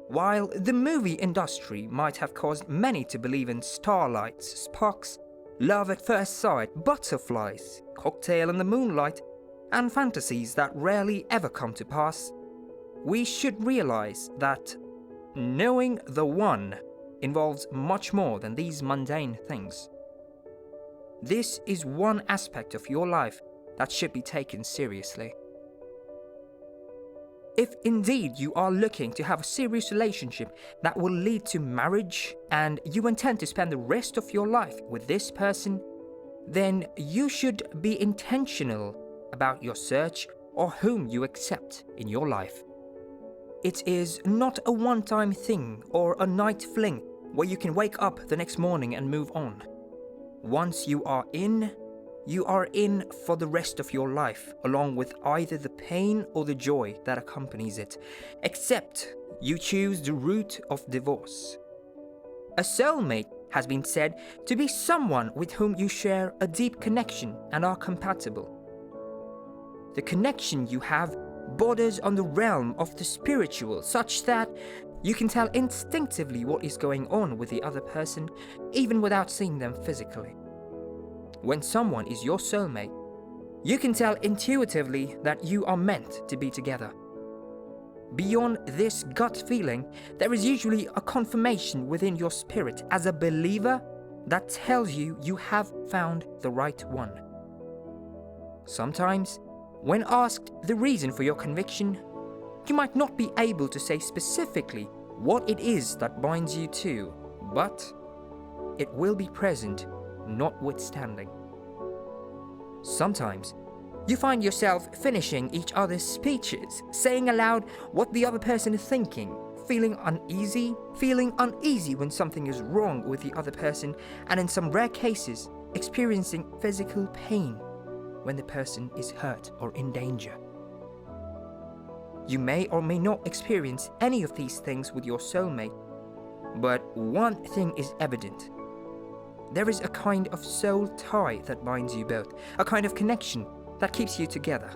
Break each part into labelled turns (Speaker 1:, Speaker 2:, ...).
Speaker 1: While the movie industry might have caused many to believe in starlights, sparks, love at first sight, butterflies, cocktail in the moonlight, and fantasies that rarely ever come to pass, we should realize that knowing the one involves much more than these mundane things. This is one aspect of your life that should be taken seriously. If indeed you are looking to have a serious relationship that will lead to marriage and you intend to spend the rest of your life with this person, then you should be intentional about your search or whom you accept in your life. It is not a one-time thing or a night fling where you can wake up the next morning and move on. Once you are in for the rest of your life, along with either the pain or the joy that accompanies it, except you choose the route of divorce. A soulmate has been said to be someone with whom you share a deep connection and are compatible. The connection you have borders on the realm of the spiritual, such that you can tell instinctively what is going on with the other person, even without seeing them physically. When someone is your soulmate, you can tell intuitively that you are meant to be together. Beyond this gut feeling, there is usually a confirmation within your spirit as a believer that tells you you have found the right one. Sometimes, when asked the reason for your conviction, you might not be able to say specifically what it is that binds you to, but it will be present notwithstanding. Sometimes you find yourself finishing each other's speeches, saying aloud what the other person is thinking, feeling uneasy when something is wrong with the other person, and in some rare cases, experiencing physical pain when the person is hurt or in danger. You may or may not experience any of these things with your soulmate, but one thing is evident. There is a kind of soul tie that binds you both, a kind of connection that keeps you together.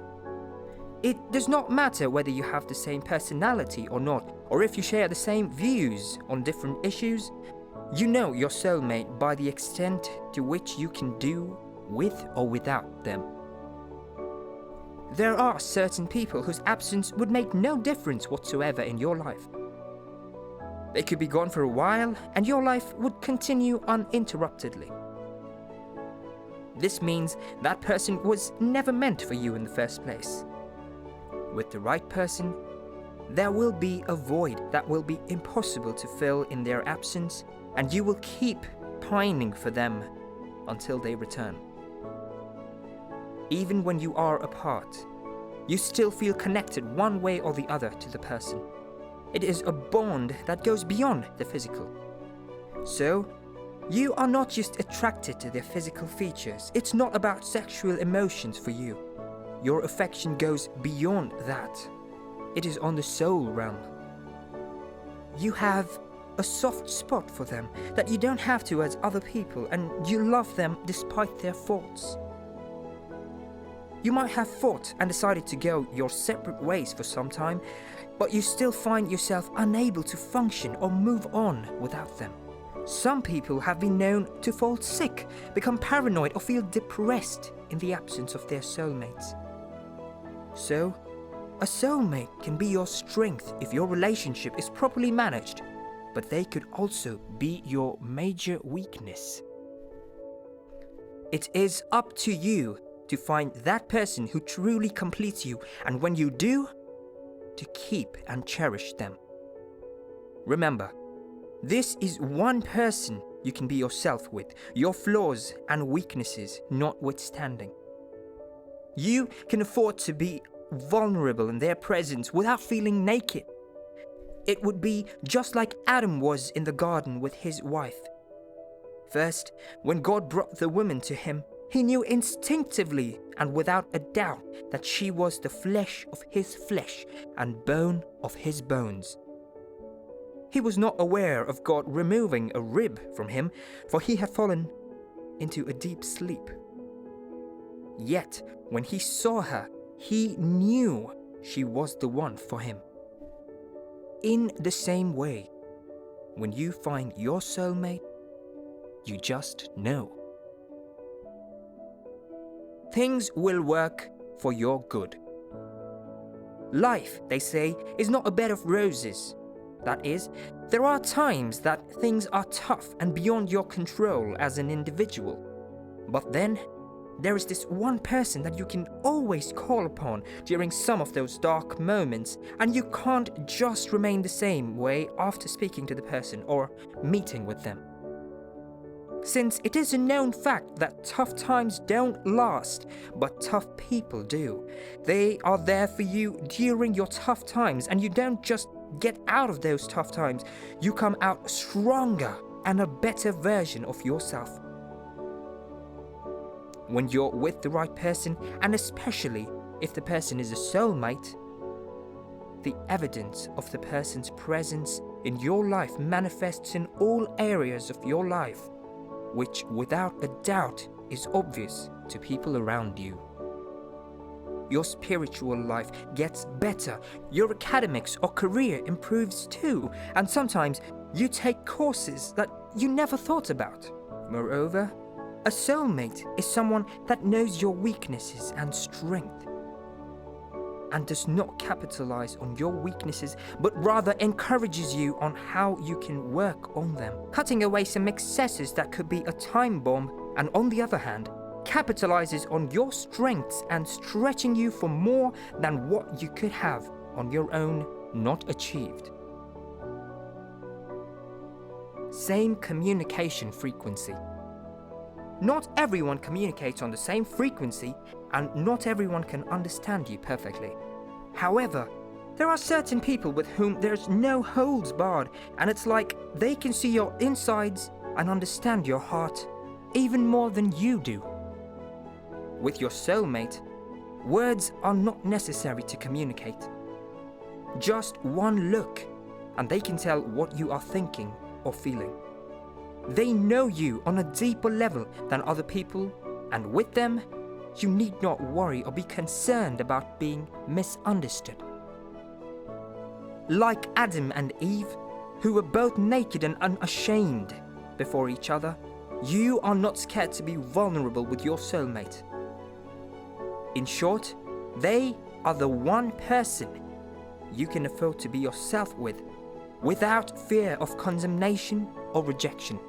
Speaker 1: It does not matter whether you have the same personality or not, or if you share the same views on different issues. You know your soulmate by the extent to which you can do with or without them. There are certain people whose absence would make no difference whatsoever in your life. They could be gone for a while, and your life would continue uninterruptedly. This means that person was never meant for you in the first place. With the right person, there will be a void that will be impossible to fill in their absence, and you will keep pining for them until they return. Even when you are apart, you still feel connected one way or the other to the person. It is a bond that goes beyond the physical. So, you are not just attracted to their physical features. It's not about sexual emotions for you. Your affection goes beyond that. It is on the soul realm. You have a soft spot for them that you don't have to as other people, and you love them despite their faults. You might have fought and decided to go your separate ways for some time, but you still find yourself unable to function or move on without them. Some people have been known to fall sick, become paranoid, or feel depressed in the absence of their soulmates. So, a soulmate can be your strength if your relationship is properly managed, but they could also be your major weakness. It is up to you to find that person who truly completes you, and when you do, to keep and cherish them. Remember, this is one person you can be yourself with, your flaws and weaknesses notwithstanding. You can afford to be vulnerable in their presence without feeling naked. It would be just like Adam was in the garden with his wife. First, when God brought the woman to him, he knew instinctively and without a doubt that she was the flesh of his flesh and bone of his bones. He was not aware of God removing a rib from him, for he had fallen into a deep sleep. Yet, when he saw her, he knew she was the one for him. in the same way, when you find your soulmate, you just know. Things will work for your good. Life, they say, is not a bed of roses. That is, there are times that things are tough and beyond your control as an individual. But then, there is this one person that you can always call upon during some of those dark moments, and you can't just remain the same way after speaking to the person or meeting with them. Since it is a known fact that tough times don't last, but tough people do. They are there for you during your tough times, and you don't just get out of those tough times, you come out stronger and a better version of yourself. When you're with the right person, and especially if the person is a soulmate, the evidence of the person's presence in your life manifests in all areas of your life, which without a doubt is obvious to people around you. Your spiritual life gets better, your academics or career improves too, and sometimes you take courses that you never thought about. Moreover, a soulmate is someone that knows your weaknesses and strength, and does not capitalize on your weaknesses, but rather encourages you on how you can work on them, cutting away some excesses that could be a time bomb, and on the other hand, capitalizes on your strengths and stretching you for more than what you could have on your own not achieved. Same communication frequency. Not everyone communicates on the same frequency, and not everyone can understand you perfectly. However, there are certain people with whom there's no holds barred, and it's like they can see your insides and understand your heart even more than you do. With your soulmate, words are not necessary to communicate. Just one look, and they can tell what you are thinking or feeling. They know you on a deeper level than other people, and with them, you need not worry or be concerned about being misunderstood. Like Adam and Eve, who were both naked and unashamed before each other, you are not scared to be vulnerable with your soulmate. In short, they are the one person you can afford to be yourself with, without fear of condemnation or rejection.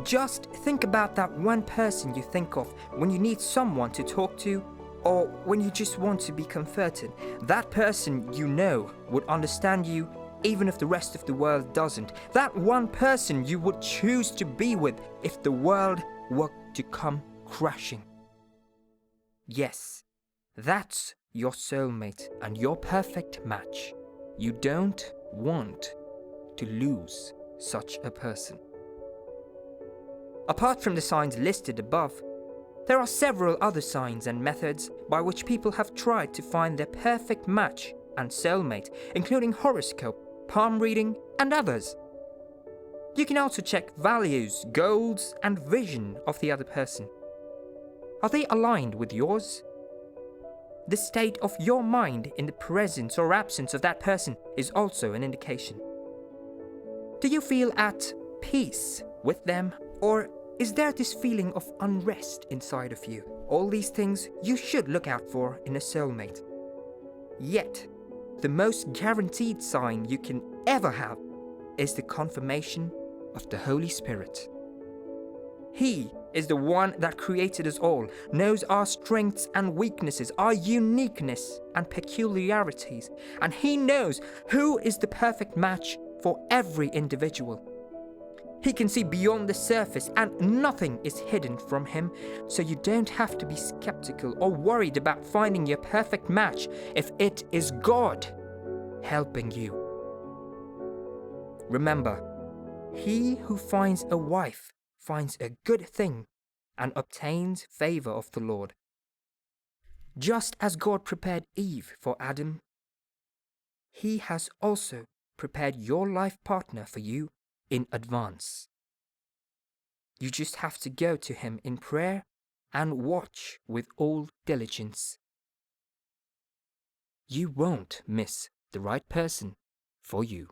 Speaker 1: Just think about that one person you think of when you need someone to talk to, or when you just want to be comforted. That person you know would understand you even if the rest of the world doesn't. That one person you would choose to be with if the world were to come crashing. Yes, that's your soulmate and your perfect match. You don't want to lose such a person. Apart from the signs listed above, there are several other signs and methods by which people have tried to find their perfect match and soulmate, including horoscope, palm reading, and others. You can also check values, goals, and vision of the other person. Are they aligned with yours? The state of your mind in the presence or absence of that person is also an indication. Do you feel at peace with them, or is there this feeling of unrest inside of you? All these things you should look out for in a soulmate. Yet, the most guaranteed sign you can ever have is the confirmation of the Holy Spirit. He is the one that created us all, knows our strengths and weaknesses, our uniqueness and peculiarities, and He knows who is the perfect match for every individual. He can see beyond the surface, and nothing is hidden from Him, so you don't have to be skeptical or worried about finding your perfect match if it is God helping you. Remember, he who finds a wife finds a good thing and obtains favor of the Lord. Just as God prepared Eve for Adam, He has also prepared your life partner for you in advance. You just have to go to Him in prayer and watch with all diligence. You won't miss the right person for you.